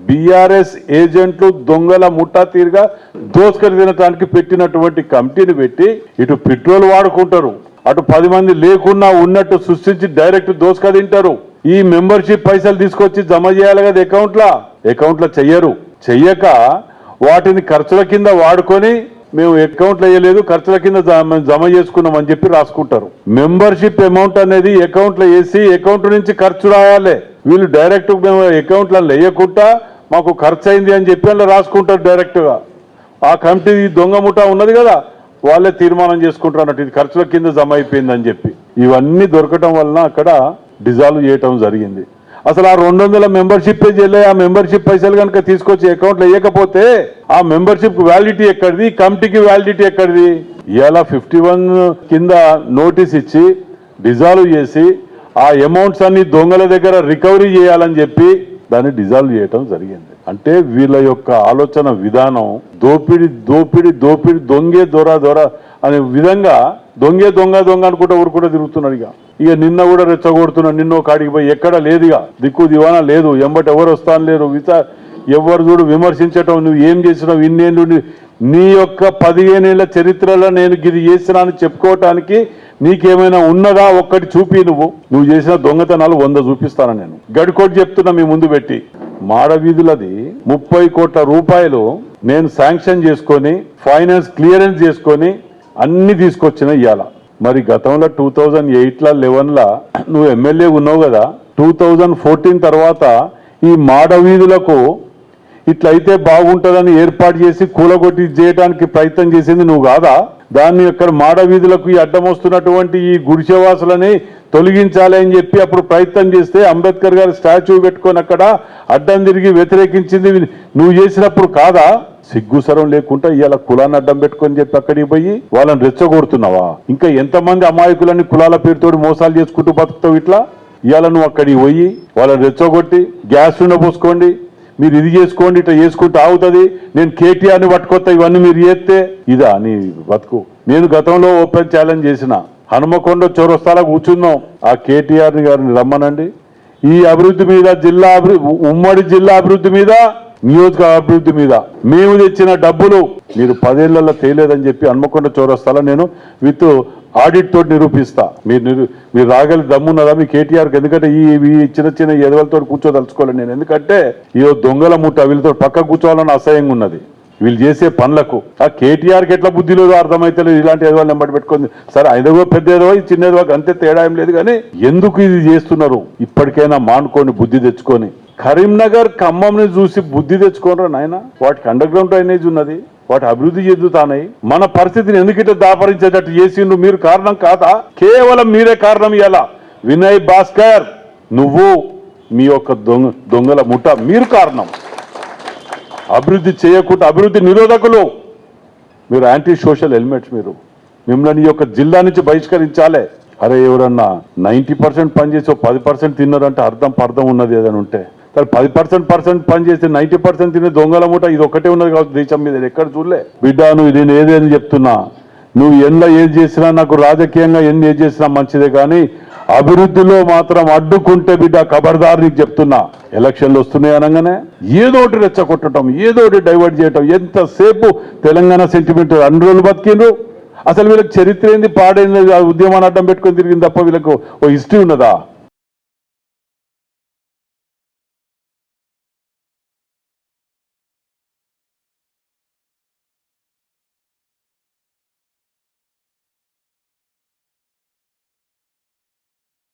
BRS ఏజెంట్లు దొంగల ముఠా తీరుగా దోసుకొని తినడానికి పెట్టినటువంటి కమిటీని పెట్టి ఇటు పెట్రోల్ వాడుకుంటారు, అటు 10 మంది లేకున్నా ఉన్నట్టు సృష్టించి డైరెక్ట్ దోసుక తింటారు. ఈ మెంబర్షిప్ పైసలు తీసుకొచ్చి జమ చేయాలి కదా అకౌంట్లో చెయ్యక వాటిని ఖర్చుల కింద వాడుకొని మేము అకౌంట్లో వేయలేదు, ఖర్చుల కింద జమ చేసుకున్నామని చెప్పి రాసుకుంటారు. మెంబర్షిప్ అమౌంట్ అనేది అకౌంట్లో వేసి అకౌంట్ నుంచి ఖర్చు రాయాలి. వీళ్ళు డైరెక్ట్ మేము అకౌంట్లో వేయకుండా మాకు ఖర్చు అయింది అని చెప్పి అలా రాసుకుంటారు డైరెక్ట్గా. ఆ కమిటీ దొంగ ముఠా ఉన్నది కదా, వాళ్ళే తీర్మానం చేసుకుంటారు అన్నట్టు ఇది ఖర్చుల కింద జమ అయిపోయిందని చెప్పి. ఇవన్నీ దొరకటం వలన అక్కడ డిజాల్వ్ చేయటం జరిగింది. అసలు ఆ 200 మెంబర్షిప్ చేయలే, ఆ మెంబర్షిప్ పైసలు కనుక తీసుకొచ్చి అకౌంట్లో వేయకపోతే ఆ మెంబర్షిప్ వ్యాలిడిటీ ఎక్కడిది, కమిటీకి వ్యాలిడిటీ ఎక్కడిది? ఇలా 51 కింద నోటీస్ ఇచ్చి డిజాల్వ్ చేసి ఆ అమౌంట్స్ అన్ని దొంగల దగ్గర రికవరీ చేయాలని చెప్పి దాన్ని డిజాల్వ్ చేయటం జరిగింది. అంటే వీళ్ళ యొక్క ఆలోచన విధానం దోపిడి దొంగే దొర అనే విధంగా దొంగ అనుకుంటా ఊరుకుంటూ తిరుగుతున్నాడు. ఇక నిన్న కూడా రెచ్చగొడుతున్నాడు. నిన్న కాడికి పోయి ఎక్కడ లేదు, ఇక దిక్కు దివానా లేదు, ఎంబటి ఎవరు వస్తాను లేరు, ఎవరు చూడు విమర్శించటం, నువ్వు ఏం చేసినావు ఇన్నేళ్ళు, నీ యొక్క 15 ఏళ్ల చరిత్రలో నేను ఇది చేసినా అని చెప్పుకోవటానికి నీకేమైనా ఉన్నదా? ఒక్కటి చూపి, నువ్వు చేసిన దొంగతనాలు 100 చూపిస్తాను. నేను గడికోటి చెప్తున్నా మీ ముందు పెట్టి, మాడవీధులది 30 కోట్ల రూపాయలు నేను శాంక్షన్ చేసుకొని ఫైనాన్స్ క్లియరెన్స్ చేసుకొని అన్ని తీసుకొచ్చిన ఇవాళ. మరి గతంలో 2008 11 నువ్వు ఎమ్మెల్యే ఉన్నావు కదా, 2014 తర్వాత ఈ మాడవీధులకు ఇట్లయితే బాగుంటుందని ఏర్పాటు చేసి కూలగొట్టి చేయడానికి ప్రయత్నం చేసింది నువ్వు కాదా? దాన్ని అక్కడ మాడవీధులకు ఈ అడ్డం వస్తున్నటువంటి ఈ గుడిసెవాసులని తొలగించాలి అని చెప్పి అప్పుడు ప్రయత్నం చేస్తే అంబేద్కర్ గారి స్టాచ్యూ పెట్టుకొని అక్కడ అడ్డం తిరిగి వ్యతిరేకించింది నువ్వు చేసినప్పుడు కాదా? సిగ్గుసరం లేకుండా ఇవాళ కులాన్ని అడ్డం పెట్టుకొని చెప్పి అక్కడికి పోయి వాళ్ళని రెచ్చగొడుతున్నావా? ఇంకా ఎంతమంది అమాయకులని కులాల పేరుతోటి మోసాలు చేసుకుంటూ బతుకుతావు ఇట్లా? ఇవాళ నువ్వు అక్కడికి పోయి వాళ్ళని రెచ్చగొట్టి గ్యాస్ పోసుకోండి, మీరు ఇది చేసుకోండి, ఇట్లా చేసుకుంటూ ఆగుతుంది, నేను కేటీఆర్ని పట్టుకొస్తా, ఇవన్నీ మీరు చేస్తే ఇదా నీ బతుకు? నేను గతంలో ఓపెన్ ఛాలెంజ్ చేసిన, హనుమకొండ చౌరస్తాలో కూర్చున్నాం, ఆ కేటీఆర్ని గారిని రమ్మనండి, ఈ అభివృద్ధి మీద ఉమ్మడి జిల్లా అభివృద్ధి మీద నియోజక అభివృద్ధి మీద మేము తెచ్చిన డబ్బులు మీరు 10 ఏళ్లలో తేలేదని చెప్పి హనుమకొండ చౌరస్తాలో నేను విత్ ఆడిట్ తోటి నిరూపిస్తా. మీరు రాగలి దమ్మున్నదా మీ కేటీఆర్కి? ఎందుకంటే ఈ చిన్న ఎదవలతో కూర్చోదలుచుకోలేదు నేను. ఎందుకంటే ఈ దొంగల ముట్ట వీళ్ళతో పక్క కూర్చోవాలని అసహ్యంగా ఉన్నది వీళ్ళు చేసే పనులకు. ఆ కేటీఆర్కి ఎట్లా బుద్ధి లేదో అర్థమైతే లేదు. ఇలాంటి ఎదవాళ్ళు నెంబడి పెట్టుకుంది. సరే ఐదవో పెద్ద ఎదవో చిన్న ఎదవో అంతే తేడా ఏం లేదు, కానీ ఎందుకు ఇది చేస్తున్నారు? ఇప్పటికైనా మానుకొని బుద్ధి తెచ్చుకొని కరీంనగర్ ఖమ్మంని చూసి బుద్ధి తెచ్చుకోనరా నాయన. వాటికి అండర్ గ్రౌండ్ డ్రైనేజ్ ఉన్నది, వాటి అభివృద్ధి చెందుతాయి. మన పరిస్థితిని ఎందుకంటే దాపరించేటట్టు చేసిండ్రు మీరు కారణం కాదా? కేవలం మీరే కారణం. ఇలా వినయ్ భాస్కర్, నువ్వు మీ యొక్క దొంగల ముఠ మీరు కారణం. అభివృద్ధి చేయకుండా అభివృద్ధి నిరోధకులు మీరు, యాంటీ సోషల్ ఎలిమెంట్స్ మీరు. మిమ్మల్ని ఈ యొక్క జిల్లా నుంచి బహిష్కరించాలి. అరే ఎవరన్నా 90% పనిచేసి 10% తిన్నారంటే అర్థం ఉన్నది ఏదైనా ఉంటే. సరే 10% పనిచేసి 90% తినే దొంగల మూట ఇది ఒక్కటే ఉన్నది కావచ్చు దేశం మీద, ఎక్కడ చూడలే. బిడ్డ నువ్వు నేను ఏదేని చెప్తున్నా, నువ్వు ఏది చేసినా నాకు రాజకీయంగా ఏది చేసినా మంచిదే, కానీ అభివృద్ధిలో మాత్రం అడ్డుకుంటే బిడ్డ ఖబర్దార్ నీకు చెప్తున్నా. ఎలక్షన్లు వస్తున్నాయి అనగానే ఏదోటి రెచ్చగొట్టడం, ఏదోటి డైవర్ట్ చేయటం. ఎంతసేపు తెలంగాణ సెంటిమెంట్ 2 రోజులు బతికిండ్రు. అసలు వీళ్ళకి చరిత్ర ఏంది, పాడైంది, ఉద్యమాన్ని అడ్డం పెట్టుకొని తిరిగింది తప్ప వీళ్ళకు ఓ హిస్టరీ ఉన్నదా?